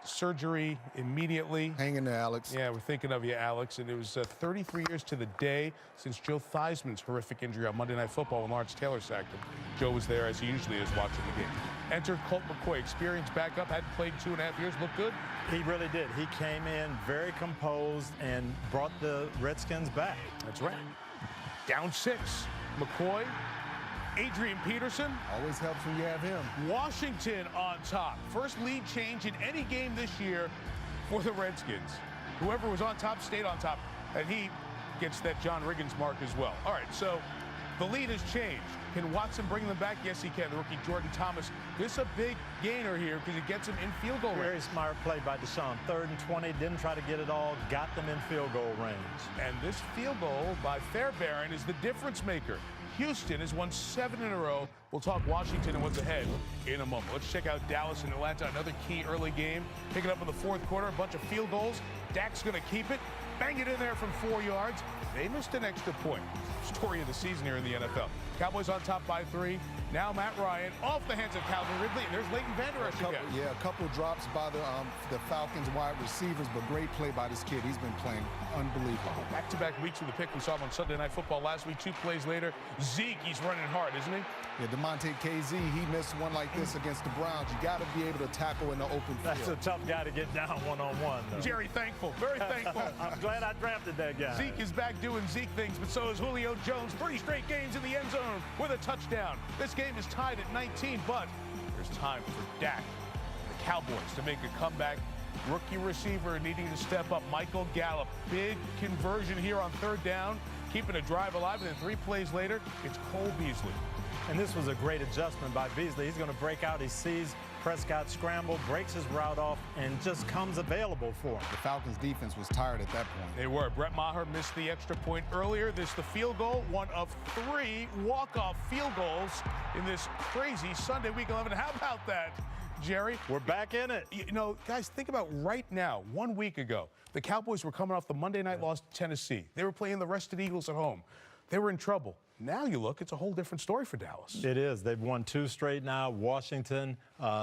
S5: Surgery immediately.
S6: Hang in there, Alex.
S5: Yeah, we're thinking of you, Alex. And it was 33 years to the day since Joe Theismann's horrific injury on Monday Night Football when Lawrence Taylor sacked him. Joe was there, as he usually is, watching the game. Enter Colt McCoy, experienced backup, hadn't played 2.5 years, looked good.
S7: He really did. He came in very composed and brought the Redskins back.
S5: That's right. Down 6. McCoy. Adrian Peterson.
S6: Always helps when you have him.
S5: Washington on top. First lead change in any game this year for the Redskins. Whoever was on top stayed on top, and he gets that John Riggins mark as well. All right, so the lead has changed. Can Watson bring them back? Yes, he can. The rookie Jordan Thomas. This is a big gainer here because it gets him in field goal range.
S7: Very smart play by Deshaun. 3rd and 20, didn't try to get it all, got them in field goal range.
S5: And this field goal by Fairbairn is the difference maker. Houston has won 7 in a row. We'll talk Washington and what's ahead in a moment. Let's check out Dallas and Atlanta, another key early game. Pick it up in the 4th quarter, a bunch of field goals. Dak's going to keep it. bang it in there from 4 yards. They missed an extra point. Story of the season here in the NFL. Cowboys on top by 3. Now Matt Ryan off the hands of Calvin Ridley, and there's Leighton Vander Esch again.
S6: Yeah, a couple drops by the Falcons wide receivers, but great play by this kid. He's been playing unbelievable.
S5: Back-to-back weeks with the pick. We saw him on Sunday Night Football last week. 2 plays later, Zeke, he's running hard, isn't he?
S6: Yeah, DeMonte KZ, he missed one like this against the Browns. You got to be able to tackle in the open field.
S7: That's a tough guy to get down one-on-one, though.
S5: Jerry thankful, very thankful.
S7: I'm glad I drafted that guy.
S5: Zeke is back doing Zeke things, but so is Julio Jones. 3 straight games in the end zone with a touchdown. This game is tied at 19, but there's time for Dak, the Cowboys, to make a comeback. Rookie receiver needing to step up. Michael Gallup, big conversion here on 3rd down, keeping a drive alive, and then 3 plays later, it's Cole Beasley.
S7: And this was a great adjustment by Beasley. He's going to break out. He sees Prescott scramble, breaks his route off, and just comes available for him.
S6: The Falcons' defense was tired at that point.
S5: They were. Brett Maher missed the extra point earlier. This the field goal, one of 3 walk-off field goals in this crazy Sunday Week 11. How about that, Jerry?
S7: We're back in it.
S5: You know, guys, think about right now, 1 week ago, the Cowboys were coming off the Monday night loss to Tennessee. They were playing the rested Eagles at home. They were in trouble. Now you look, it's a whole different story for Dallas.
S7: It is. They've won 2 straight now. Washington,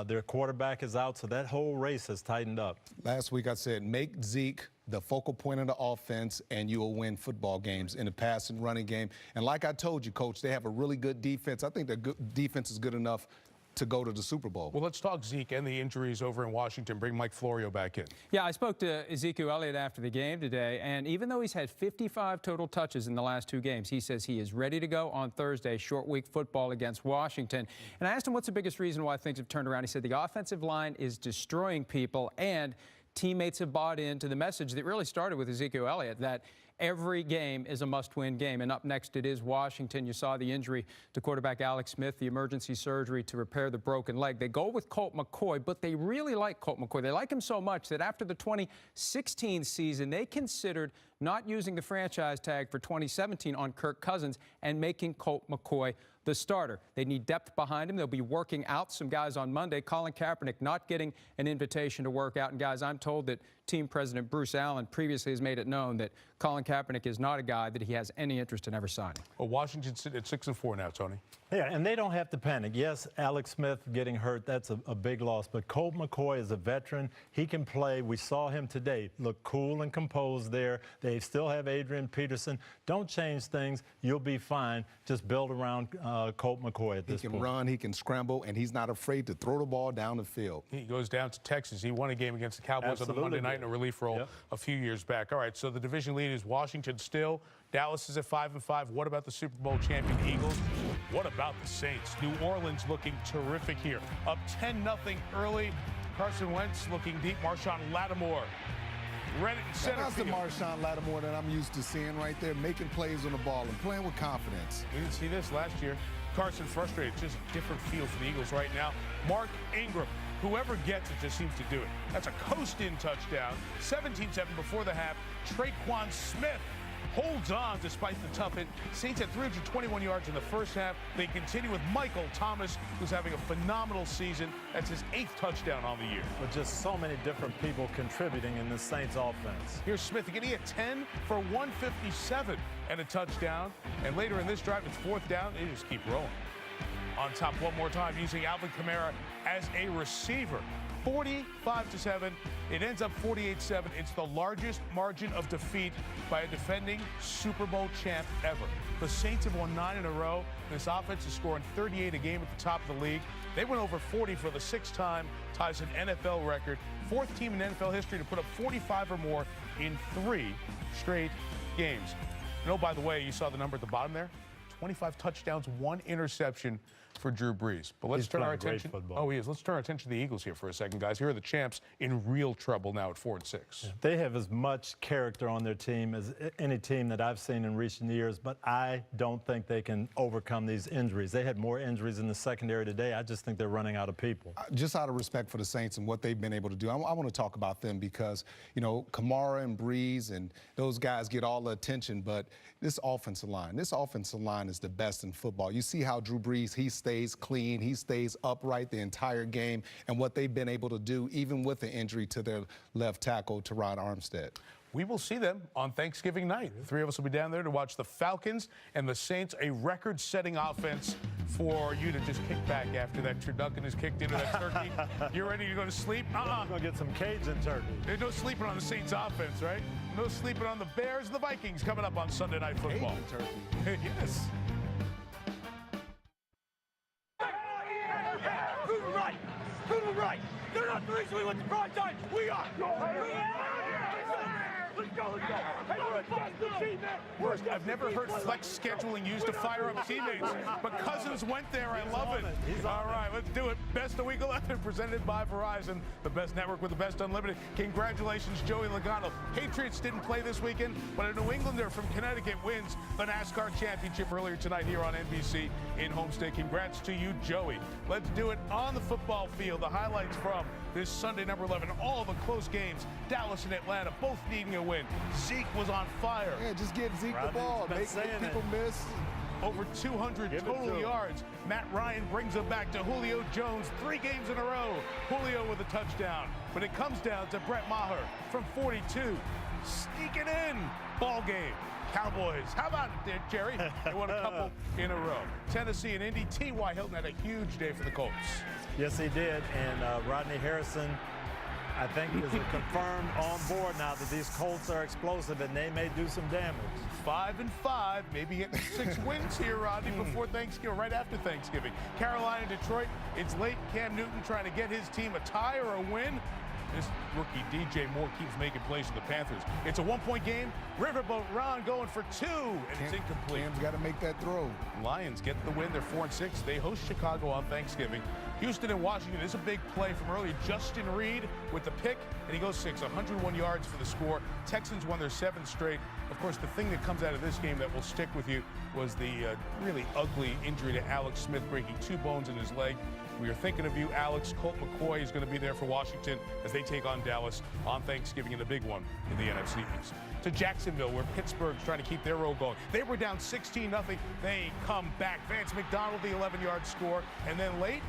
S7: their quarterback is out, so that whole race has tightened up.
S6: Last week I said, make Zeke the focal point of the offense, and you will win football games in the pass and running game. And like I told you, Coach, they have a really good defense. I think their defense is good enough to go to the Super Bowl.
S5: Well, let's talk Zeke and the injuries over in Washington. Bring Mike Florio back in.
S20: Yeah, I spoke to Ezekiel Elliott after the game today, and even though he's had 55 total touches in the last 2 games, he says he is ready to go on Thursday, short week football against Washington. And I asked him what's the biggest reason why things have turned around. He said the offensive line is destroying people, and teammates have bought into the message that really started with Ezekiel Elliott, that every game is a must-win game. And up next, it is Washington. You saw the injury to quarterback Alex Smith, the emergency surgery to repair the broken leg. They go with Colt McCoy, but they really like Colt McCoy. They like him so much that after the 2016 season, they considered not using the franchise tag for 2017 on Kirk Cousins and making Colt McCoy the starter. They need depth behind him. They'll be working out some guys on Monday. Colin Kaepernick not getting an invitation to work out. And guys, I'm told that team president Bruce Allen previously has made it known that Colin Kaepernick is not a guy that he has any interest in ever signing.
S5: Well, Washington's sitting at 6-4 now, Tony.
S7: Yeah, and they don't have to panic. Yes, Alex Smith getting hurt, that's a big loss. But Colt McCoy is a veteran. He can play. We saw him today look cool and composed there. They still have Adrian Peterson. Don't change things. You'll be fine. Just build around Colt McCoy at this point.
S6: He can run, he can scramble, and he's not afraid to throw the ball down the field.
S5: He goes down to Texas. He won a game against the Cowboys on the Monday night in a relief role a few years back. All right, so the division lead is Washington still. Dallas is at 5-5. What about the Super Bowl champion Eagles? What about the Saints? New Orleans looking terrific here. Up 10-0 early. Carson Wentz looking deep. Marshawn Lattimore read it in center
S6: That's the
S5: field.
S6: Marshawn Lattimore that I'm used to seeing right there, making plays on the ball and playing with confidence.
S5: We didn't see this last year. Carson frustrated. Just a different feel for the Eagles right now. Mark Ingram. Whoever gets it just seems to do it. That's a coast-in touchdown. 17-7 before the half. Traquan Smith holds on despite the tough hit. Saints had 321 yards in the first half. They continue with Michael Thomas, who's having a phenomenal season. That's his 8th touchdown on the year.
S7: With just so many different people contributing in the Saints offense.
S5: Here's Smith again. He had 10 for 157 and a touchdown. And later in this drive, it's 4th down. They just keep rolling. On top one more time, using Alvin Kamara as a receiver. 45-7. It ends up 48-7. It's the largest margin of defeat by a defending Super Bowl champ ever. The Saints have won 9 in a row. This offense is scoring 38 a game at the top of the league. They went over 40 for the 6th time, ties an NFL record. 4th team in NFL history to put up 45 or more in 3 straight games. You know, by the way, you saw the number at the bottom there? 25 touchdowns, 1 interception for Drew Brees. But let's turn our attention. Oh, he is. Let's turn our attention to the Eagles here for a second, guys. Here are the champs in real trouble now at 4-6.
S7: Yeah. They have as much character on their team as any team that I've seen in recent years, but I don't think they can overcome these injuries. They had more injuries in the secondary today. I just think they're running out of people.
S6: Just out of respect for the Saints and what they've been able to do, I want to talk about them because, you know, Kamara and Brees and those guys get all the attention, but this offensive line is the best in football. You see how Drew Brees, he stays clean, he stays upright the entire game, and what they've been able to do, even with the injury to their left tackle, Teron Armstead.
S5: we will see them on Thanksgiving night. The three of us will be down there to watch the Falcons and the Saints, a record-setting offense for you to just kick back after that turducken is kicked into that turkey. You're ready to go to sleep?
S7: We're going to get some Cajun turkey.
S5: There's no sleeping on the Saints offense, right? No sleeping on the Bears and the Vikings coming up on Sunday Night Football.
S6: Cajun turkey.
S5: Yes.
S2: To the right! To the right! They're not the reason we went to prime time! We are! Let's go, let's go! Hey, we're a good team, man!
S5: First, I've never heard flex scheduling used to fire up teammates, but Cousins went there. I love it. All right, let's do it. Best of Week 11 presented by Verizon, the best network with the best unlimited. Congratulations, Joey Logano. Patriots didn't play this weekend, but a New Englander from Connecticut wins the NASCAR championship earlier tonight here on NBC in Homestead. Congrats to you, Joey. Let's do it on the football field. The highlights from this Sunday, number 11. All the close games. Dallas and Atlanta both needing a win. Zeke was on fire.
S6: Yeah, just give Zeke the ball. Make people miss.
S5: Over 200 total yards. Matt Ryan brings it back to Julio Jones 3 games in a row. Julio with a touchdown. But it comes down to Brett Maher from 42. Sneaking in. Ball game. Cowboys. How about it, Jerry? They won a couple in a row. Tennessee and Indy. T.Y. Hilton had a huge day for the Colts.
S7: Yes, he did. And Rodney Harrison, I think, is confirmed on board now that these Colts are explosive and they may do some damage.
S5: 5-5, maybe getting 6 wins here, Rodney, before Thanksgiving, right after Thanksgiving. Carolina, Detroit, it's late. Cam Newton trying to get his team a tie or a win. This rookie DJ Moore keeps making plays for the Panthers. It's a 1-point game. Riverboat Ron going for 2, and it's incomplete.
S6: Cam's got to make that throw.
S5: Lions get the win. They're 4-6. They host Chicago on Thanksgiving. Houston and Washington is a big play from earlier. Justin Reed with the pick, and he goes 6, 101 yards for the score. Texans won their 7th straight. Of course, the thing that comes out of this game that will stick with you was the really ugly injury to Alex Smith, breaking 2 bones in his leg. We are thinking of you, Alex. Colt McCoy is going to be there for Washington as they take on Dallas on Thanksgiving in the big one in the NFC East. To Jacksonville, where Pittsburgh's trying to keep their roll going. They were down 16-0. They come back. Vance McDonald, the 11-yard score. And then late,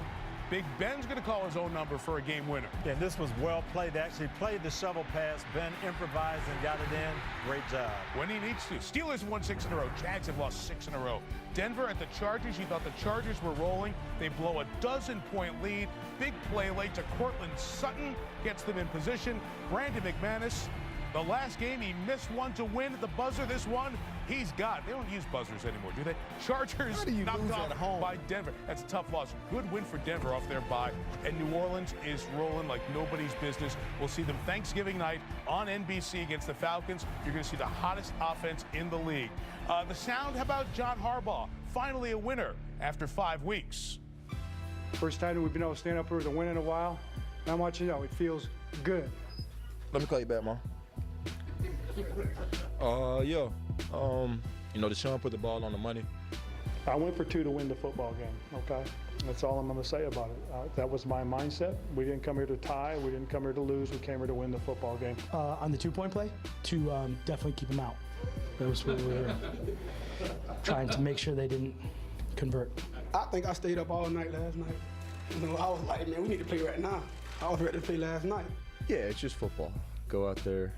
S5: Big Ben's going to call his own number for a game winner.
S7: Yeah, this was well played. They actually played the shovel pass. Ben improvised and got it in. Great job.
S5: When he needs to. Steelers won 6 in a row. Jags have lost 6 in a row. Denver at the Chargers. You thought the Chargers were rolling. They blow a 12-point lead. Big play late to Cortland Sutton. Gets them in position. Brandon McManus. The last game, he missed one to win at the buzzer. This one, he's got. They don't use buzzers anymore, do they? Chargers knocked off by Denver. That's a tough loss. Good win for Denver off their bye. And New Orleans is rolling like nobody's business. We'll see them Thanksgiving night on NBC against the Falcons. You're going to see the hottest offense in the league. The sound, how about John Harbaugh? Finally a winner after 5 weeks.
S14: First time we've been able to stand up here with a win in a while. And I want you to know, it feels good.
S10: Let me call you back, Mom. You know, Deshaun put the ball on the money.
S14: I went for 2 to win the football game, okay? That's all I'm going to say about it. That was my mindset. We didn't come here to tie. We didn't come here to lose. We came here to win the football game.
S11: On the 2-point play, to definitely keep them out. That was what we were trying to make sure they didn't convert.
S23: I think I stayed up all night last night. You know, I was like, man, we need to play right now. I was ready to play last night.
S24: Yeah, it's just football. Go out there,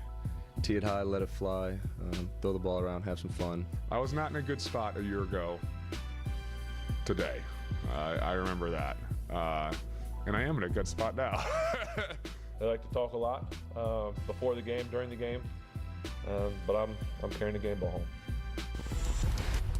S24: tee it high, let it fly, throw the ball around, have some fun.
S25: I was not in a good spot a year ago today. I remember that. And I am in a good spot now.
S26: They like to talk a lot before the game, during the game, but I'm carrying the game ball home.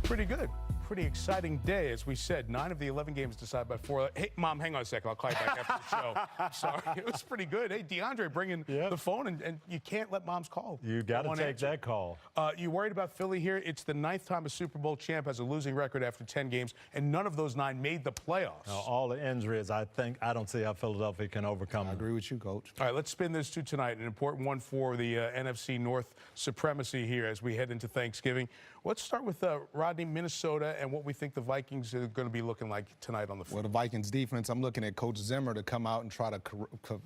S5: Pretty good. Pretty exciting day, as we said. 9 of the 11 games decided by 4. Hey, Mom, hang on a second. I'll call you back after the show. I'm sorry. It was pretty good. Hey, DeAndre bringing the phone, and you can't let Mom's call.
S7: You got to take that call.
S5: You worried about Philly here? It's the 9th time a Super Bowl champ has a losing record after 10 games, and none of those 9 made the playoffs.
S7: All the injuries, I don't see how Philadelphia can overcome them.
S6: I agree with you, Coach.
S5: All right, let's spin this to tonight. An important one for the NFC North supremacy here as we head into Thanksgiving. Let's start with Rodney, Minnesota, and what we think the Vikings are going to be looking like tonight on the field.
S6: Well, the Vikings defense, I'm looking at Coach Zimmer to come out and try to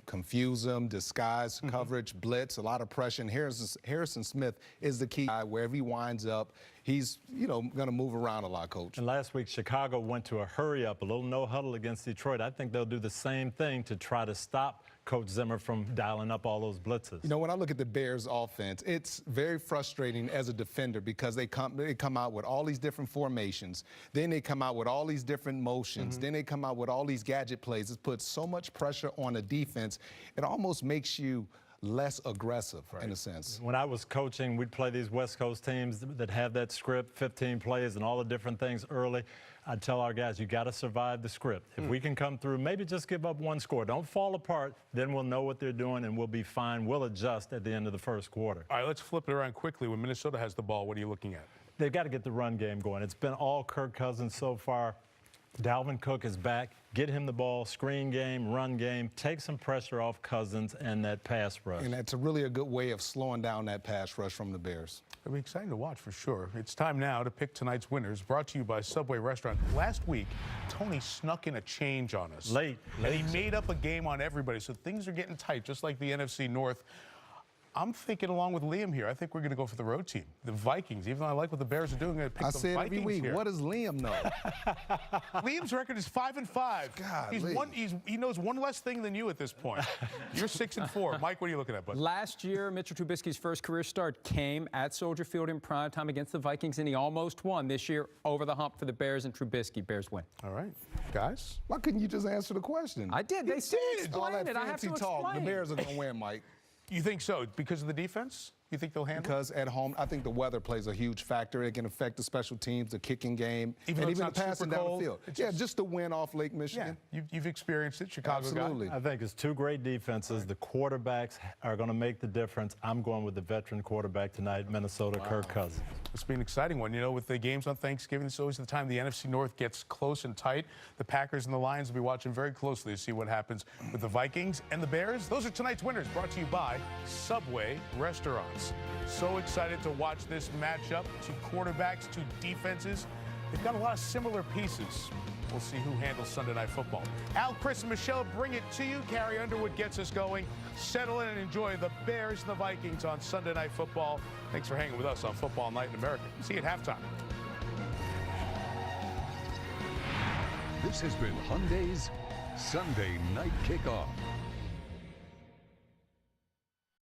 S6: confuse them, disguise coverage, blitz, a lot of pressure. And Harrison Smith is the key guy. Wherever he winds up, he's, going to move around a lot, Coach.
S7: And last week, Chicago went to a hurry-up, a little no-huddle against Detroit. I think they'll do the same thing to try to stop Coach Zimmer from dialing up all those blitzes.
S6: You know, when I look at the Bears offense, it's very frustrating as a defender because they come out with all these different formations. Then they come out with all these different motions. Then they come out with all these gadget plays. It puts so much pressure on a defense. It almost makes you less aggressive in a sense.
S7: When I was coaching, we'd play these West Coast teams that have that script, 15 plays and all the different things early. I'd tell our guys, you got to survive the script. If we can come through, maybe just give up one score. Don't fall apart. Then we'll know what they're doing and we'll be fine. We'll adjust at the end of the first quarter.
S5: All right, let's flip it around quickly. When Minnesota has the ball, what are you looking at?
S7: They've got to get the run game going. It's been all Kirk Cousins so far. Dalvin Cook is back. Get him the ball, screen game, run game, take some pressure off Cousins and that pass rush.
S6: And that's really a good way of slowing down that pass rush from the Bears.
S5: It'll be exciting to watch for sure. It's time now to pick tonight's winners, brought to you by Subway Restaurant. Last week, Tony snuck in a change on us.
S7: Late.
S5: And he made up a game on everybody, so things are getting tight, just like the NFC North. I'm thinking along with Liam here. I think we're going to go for the road team, the Vikings. Even though I like what the Bears are doing, I'm going to pick the Vikings
S6: every week.
S5: here.
S6: What does Liam know?
S5: Liam's record is 5-5.
S6: God,
S5: he knows one less thing than you at this point. You're 6-4. Mike, what are you looking at, bud?
S20: Last year, Mitchell Trubisky's first career start came at Soldier Field in primetime against the Vikings, and he almost won. This year, over the hump for the Bears and Trubisky. Bears win.
S5: All right, guys.
S6: Why couldn't you just answer the question?
S20: I did. They said
S6: All
S20: explain
S6: that
S20: it. I have to
S6: fancy talk.
S20: explain.
S6: The Bears are going to win, Mike.
S5: You think so? Because of the defense? You think they'll handle it?
S6: Because at home, I think the weather plays a huge factor. It can affect the special teams, the kicking game,
S5: Even
S6: and
S5: though
S6: even
S5: it's
S6: the
S5: not
S6: passing
S5: super
S6: down
S5: cold,
S6: the field.
S5: it's
S6: Yeah,
S5: just-
S6: just the win off Lake Michigan.
S5: Yeah, you've experienced it, Chicago
S6: Absolutely.
S5: guy.
S7: I think it's two great defenses. The quarterbacks are going to make the difference. I'm going with the veteran quarterback tonight, Minnesota, Kirk Cousins.
S5: It's been an exciting one. You know, with the games on Thanksgiving, it's always the time the NFC North gets close and tight. The Packers and the Lions will be watching very closely to see what happens with the Vikings and the Bears. Those are tonight's winners, brought to you by Subway Restaurants. So excited to watch this matchup. Two quarterbacks, two defenses. They've got a lot of similar pieces. We'll see who handles Sunday Night Football. Al, Chris, and Michelle bring it to you. Carrie Underwood gets us going. Settle in and enjoy the Bears and the Vikings on Sunday Night Football. Thanks for hanging with us on Football Night in America. See you at halftime.
S16: This has been Hyundai's Sunday Night Kickoff.